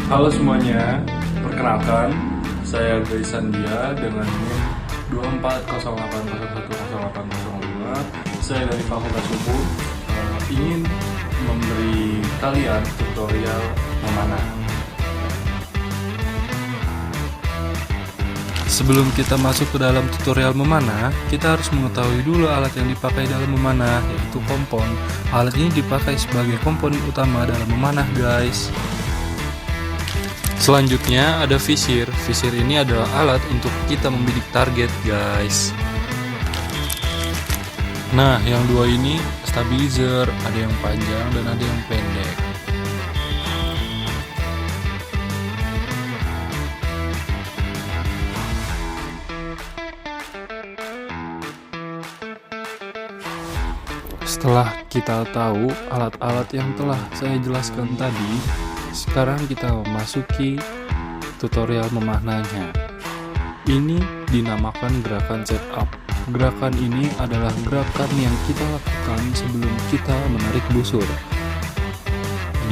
Halo semuanya, perkenalkan saya Gay Sandia dengan NIM 2408010805. Saya dari Fakultas Hukum, ingin memberi kalian tutorial memanah. Sebelum kita masuk ke dalam tutorial memanah, kita harus mengetahui dulu alat yang dipakai dalam memanah, yaitu kompon. Alat ini dipakai sebagai komponen utama dalam memanah, guys. Selanjutnya ada visir. Visir ini adalah alat untuk kita membidik target, guys. Nah, yang dua ini stabilizer, ada yang panjang dan ada yang pendek. Setelah kita tahu alat-alat yang telah saya jelaskan tadi, sekarang kita memasuki tutorial memanahnya. Ini dinamakan gerakan setup. Gerakan ini adalah gerakan yang kita lakukan sebelum kita menarik busur.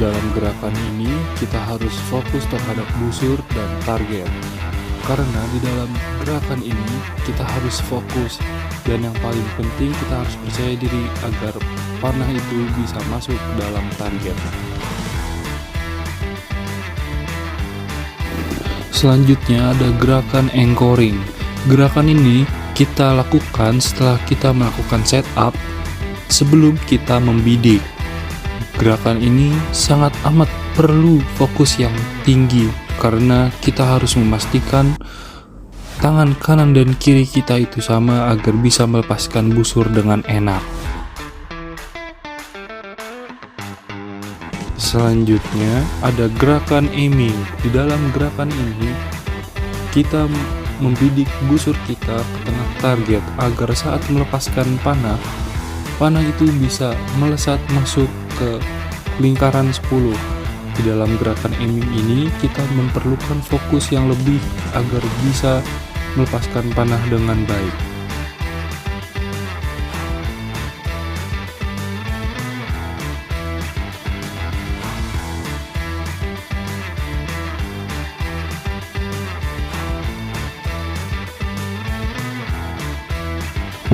Dalam gerakan ini kita harus fokus terhadap busur dan target. Karena di dalam gerakan ini kita harus fokus, dan yang paling penting kita harus percaya diri agar panah itu bisa masuk ke dalam target. Selanjutnya ada gerakan anchoring. Gerakan ini kita lakukan setelah kita melakukan setup sebelum kita membidik. Gerakan ini sangat amat perlu fokus yang tinggi karena kita harus memastikan tangan kanan dan kiri kita itu sama agar bisa melepaskan busur dengan enak. Selanjutnya ada gerakan aiming. Di dalam gerakan ini kita membidik busur kita ke tengah target agar saat melepaskan panah itu bisa melesat masuk ke lingkaran 10. Di dalam gerakan aiming ini kita memerlukan fokus yang lebih agar bisa melepaskan panah dengan baik.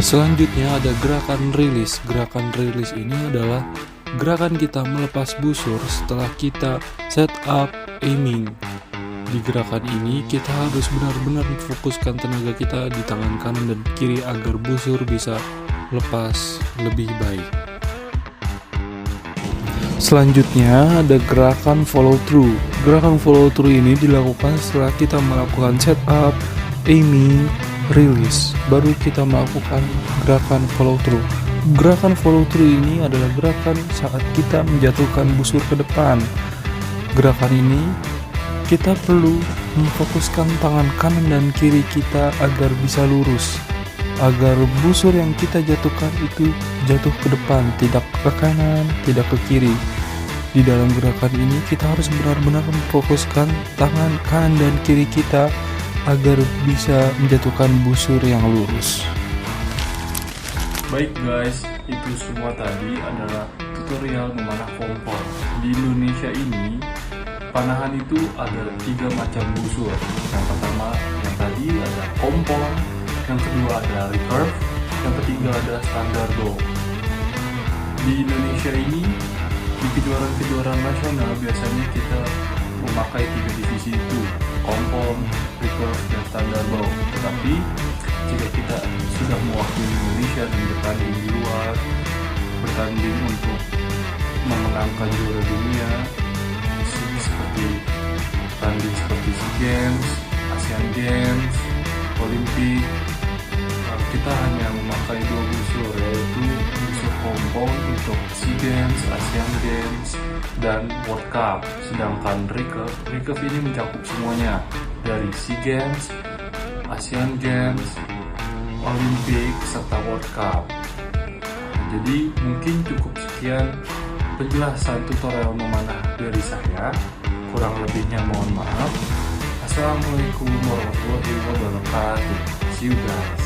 Selanjutnya ada gerakan rilis. Gerakan rilis ini adalah gerakan kita melepas busur setelah kita set up aiming. Di gerakan ini kita harus benar-benar memfokuskan tenaga kita di tangan kanan dan kiri agar busur bisa lepas lebih baik. Selanjutnya ada gerakan follow through. Gerakan follow through ini dilakukan setelah kita melakukan setup, aiming, release, baru kita melakukan gerakan follow through. Gerakan follow through ini adalah gerakan saat kita menjatuhkan busur ke depan. Gerakan ini kita perlu memfokuskan tangan kanan dan kiri kita agar bisa lurus, agar busur yang kita jatuhkan itu jatuh ke depan, tidak ke kanan, tidak ke kiri. Di dalam gerakan ini kita harus benar-benar memfokuskan tangan kanan dan kiri kita agar bisa menjatuhkan busur yang lurus. Baik guys, itu semua tadi adalah tutorial memanah kompon. Di Indonesia ini, panahan itu ada 3 macam busur. Yang pertama, yang tadi ada kompon, yang kedua ada recurve, yang ketiga ada standar bow. Di Indonesia ini, di kejuaraan-kejuaraan nasional biasanya kita memakai 3 divisi itu, kompon, recurve, dan standar bow. Tetapi jika kita sudah mewakili Indonesia dan bertanding di luar, bertanding untuk memenangkan juara dunia seperti SEA Games, Asian Games, Olimpik, kita hanya memakai 2 busur, yaitu busur kompon untuk SEA Games, Asian Games, dan World Cup. Sedangkan recurve ini mencakup semuanya dari SEA Games, Asian Games, Olimpik, serta World Cup. Jadi mungkin cukup sekian penjelasan tutorial memanah dari saya. Kurang lebihnya mohon maaf. Assalamualaikum warahmatullahi wabarakatuh. See you guys.